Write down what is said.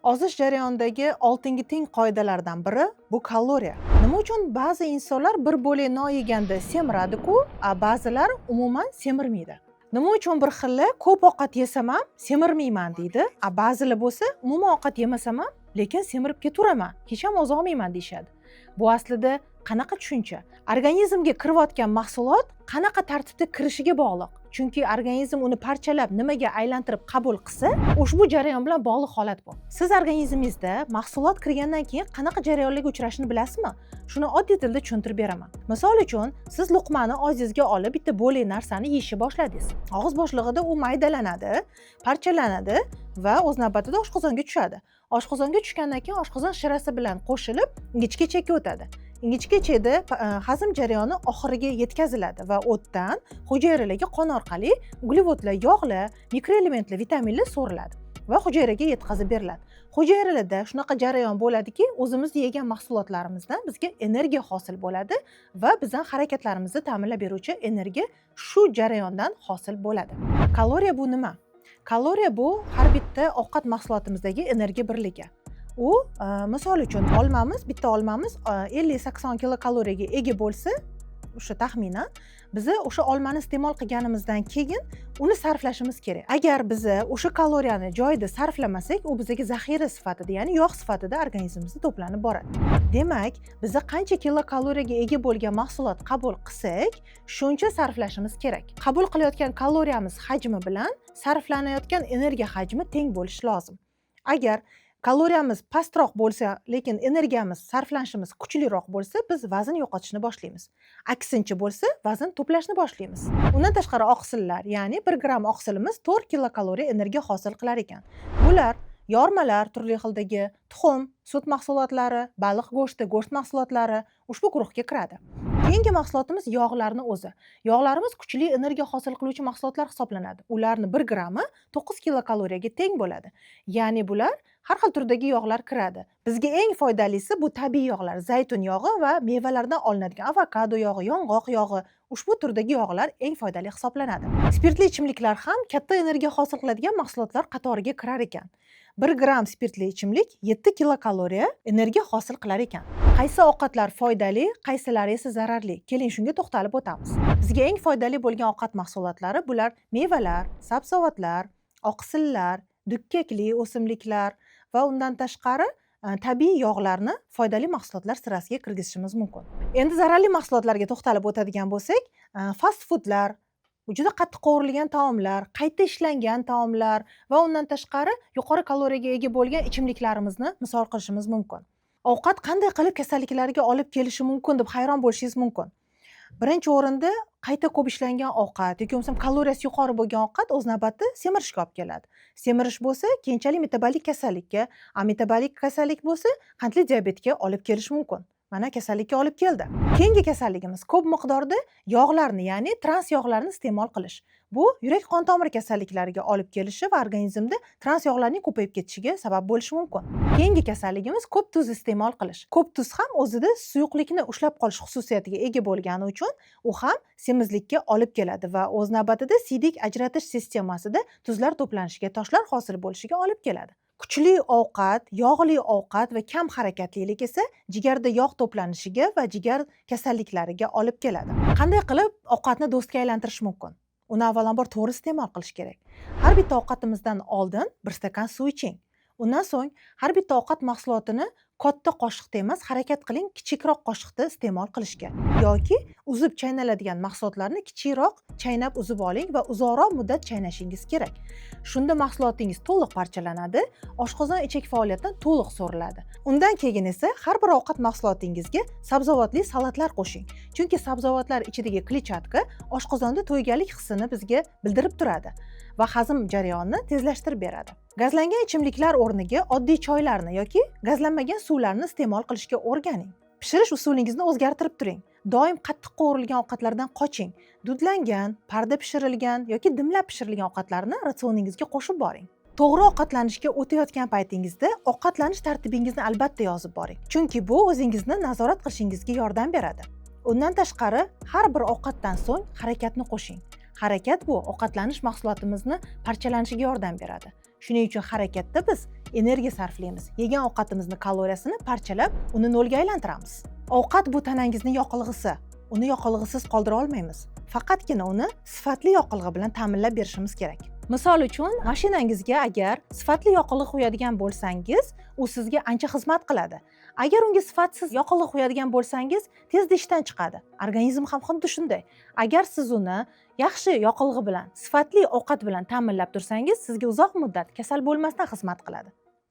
Ozish jarayonidagi oltingi teng qoidalardan biri bu kaloriya. Nima uchun ba'zi insonlar bir bo'lak non yeganda semiradi-ku, ba'zilar umuman semirmaydi? Nima uchun bir xillar ko'p ovqat yesam ham semirmayman deydi, ba'zilar bo'lsa umuman ovqat yemasam ham lekin semirib ketaveraman, hech ham ozolmayman deyshadi. Bu aslida qanaqa tushuncha? Organizmga kirayotgan mahsulot qanaqa tartibda kirishiga bog'liq. Chunki organizm uni parchalab nimaga aylantirib qabul qilsa, ushbu jarayon bilan bog'liq holat bu. Siz organizmingizda mahsulot kirgandan keyin qanaqa jarayonlarga uchrashini bilasizmi? Shuni oddiy tilda tushuntirib beraman. Misol uchun, siz luqmani og'zingizga olib bitta bo'lak narsani yeyishni boshladingiz. Og'iz bo'shlig'ida u maydalanadi, parchalanadi va o'z navbatida oshqozonga tushadi. Oshqozonga tushgandan keyin oshqozon shirasi bilan qo'shilib ingichka ichakka o'tadi. Ingichka ichakda hazm jarayoni oxiriga yetkaziladi va o'tdan hujayralarga qon orqali uglevodlar, yog'lar, mikroelementlar, vitaminlar so'riladi va hujayraga yetkazib beriladi. Hujayralarda shunaqa jarayon bo'ladiki, o'zimiz yegan mahsulotlarimizdan bizga energiya hosil bo'ladi va bizning harakatlarimizni ta'minlab beruvchi energiya shu jarayondan hosil bo'ladi. Kaloriya bu nima? Kaloriya bu har bitta ovqat mahsulotimizdagi energiya birligi. U misol uchun bitta olmamiz 50-80 kilokaloriyaga ega bo'lsa, o'sha taxminan biz o'sha olmani iste'mol qilganimizdan keyin uni sarflashimiz kerak. Agar biz o'sha kaloriyani joyida sarflamasak, u bizga zaxira sifatida, ya'ni yog' sifatida organizmimizda to'planib boradi. Demak, biz qancha kilokaloriyaga ega bo'lgan mahsulot qabul qilsak, shuncha sarflashimiz kerak. Qabul qilayotgan kaloriyamiz hajmi bilan sarflanayotgan energiya hajmi teng bo'lishi lozim. Agar kaloriyamiz pastroq bo'lsa, lekin energiyamiz, sarflanishimiz kuchliroq bo'lsa, biz vazn yo'qotishni boshlaymiz. Aksincha bo'lsa, vazn to'plashni boshlaymiz. Undan tashqari oqsillar, ya'ni 1 gram oqsilimiz 4 kilokaloriya energiya hosil qilar ekan. Bular yormalar, turli xildagi tuxum, sut mahsulotlari, baliq go'shti, go'sht mahsulotlari ushbu guruhga kiradi. Keyingi mahsulotimiz yog'larni o'zi. Yog'larimiz kuchli energiya hosil qiluvchi mahsulotlar hisoblanadi. Ularni 1 grammi 9 kilokaloriyaga teng bo'ladi. Ya'ni bular har xil turdagi yog'lar kiradi. Bizga eng foydalisi bu tabiiy yog'lar, zaytun yog'i va mevalardan olinadigan avokado yog'i, yong'oq yog'i. Ushbu turdagi yog'lar eng foydali hisoblanadi. Spirtli ichimliklar ham katta energiya hosil qiladigan mahsulotlar qatoriga kirar ekan. 1 gram spirtli ichimlik 7 kilokaloriya energiya hosil qilar ekan. Qaysi ovqatlar foydali, qaysilari esa zararli? Keling shunga to'xtalib o'tamiz. Bizga eng foydali bo'lgan ovqat mahsulotlari bular mevalar, sabzavotlar, oqsillar, dukkakli o'simliklar va undan tashqari tabiiy yog'larni foydali mahsulotlar sirasiga kirgizishimiz mumkin. Endi zararli mahsulotlarga to'xtalib o'tadigan bo'lsak, fast foodlar, juda qattiq qovurilgan taomlar, qayta ishlangan taomlar va undan tashqari yuqori kaloriyaga ega bo'lgan ichimliklarimizni misol qilishimiz mumkin. Ovqat qanday qilib kasalliklarga olib kelishi mumkin deb hayron bo'lishingiz mumkin. Birinchi o'rinda qayta ko'p ishlangan ovqat yoki bo'lmasam kaloriyasi yuqori bo'lgan ovqat o'z navbatida semirishga olib keladi. Semirish bo'lsa, keyinchalik metabolik kasallikka, metabolik kasallik bo'lsa, qandli diabetga olib kelishi mumkin. Mana kasallikka olib keldi. Keyingi kasalligimiz ko'p miqdorda yog'larni, ya'ni trans yog'larni iste'mol qilish. Bu yurak qon tomir kasalliklariga olib kelishi va organizmda trans yog'larning ko'payib ketishiga sabab bo'lishi mumkin. Keyingi kasalligimiz ko'p tuz iste'mol qilish. Ko'p tuz ham o'zida suyuqlikni ushlab qolish xususiyatiga ega bo'lgani uchun u ham semizlikka olib keladi va o'z navbatida siydik ajratish sistemasida tuzlar to'planishiga, toshlar hosil bo'lishiga olib keladi. Kuchli ovqat, yog'li ovqat va kam harakatlilik esa jigarda yog' to'planishiga va jigar kasalliklariga olib keladi. Qanday qilib ovqatni do'stga aylantirish mumkin? Uni avvalambor to'g'ri iste'mol qilish kerak. Har bitta ovqatimizdan oldin 1 stakan suv iching. Undan so'ng har bitta ovqat mahsulotini katta qoshiqda emas, harakat qiling kichikroq qoshiqda iste'mol qilishga. Yoki uzib chaynaladigan mahsulotlarni kichikroq chaynab uzib oling va uzoqroq muddat chaynashingiz kerak. Shunda mahsulotingiz to'liq parchalanadi, oshqozon ichak faoliyatidan to'liq so'riladi. Undan keyin esa har bir ovqat mahsulotingizga sabzavotli salatlar qo'shing. Chunki sabzavotlar ichidagi kletchatka oshqozonda to'yganlik hissini bizga bildirib turadi va hazm jarayonini tezlashtirib beradi. Gazlangan ichimliklar o'rniga oddiy choylarni yoki gazlanmagan suvlarni iste'mol qilishga o'rganing. Pishirish usulingizni o'zgartirib turing. Doim qattiq qovurilgan ovqatlardan qoching. Dudlangan, parda pishirilgan yoki dimlab pishirilgan ovqatlarni ratsioningizga qo'shib boring. To'g'ri ovqatlanishga o'tayotgan paytingizda ovqatlanish tartibingizni albatta yozib boring. Chunki bu o'zingizni nazorat qilishingizga yordam beradi. Undan tashqari, har bir ovqatdan so'ng harakatni qo'shing. Harakat bu ovqatlanish mahsulotimizni parchalanishiga yordam beradi. Shuning uchun harakatda biz energiya sarflaymiz. Yegan ovqatimizni kaloriyasini parchalab, uni nolga aylantiramiz. Ovqat bu tanangizni yoqilg'isi. Uni yoqilg'isiz qoldira olmaymiz. Faqatgina uni sifatli yoqilg'i bilan ta'minlab berishimiz kerak. Misol uchun, mashinangizga agar sifatli yoqilg'i quyadigan bo'lsangiz, u sizga ancha xizmat qiladi. Agar unga sifatsiz yoqilg'i quyadigan bo'lsangiz, tezda ishdan chiqadi. Organizm ham xuddi shunday. Agar siz uni yaxshi yoqilg'i bilan, sifatli ovqat bilan ta'minlab tursangiz, sizga uzoq muddat kasal bo'lmasdan xizmat qiladi.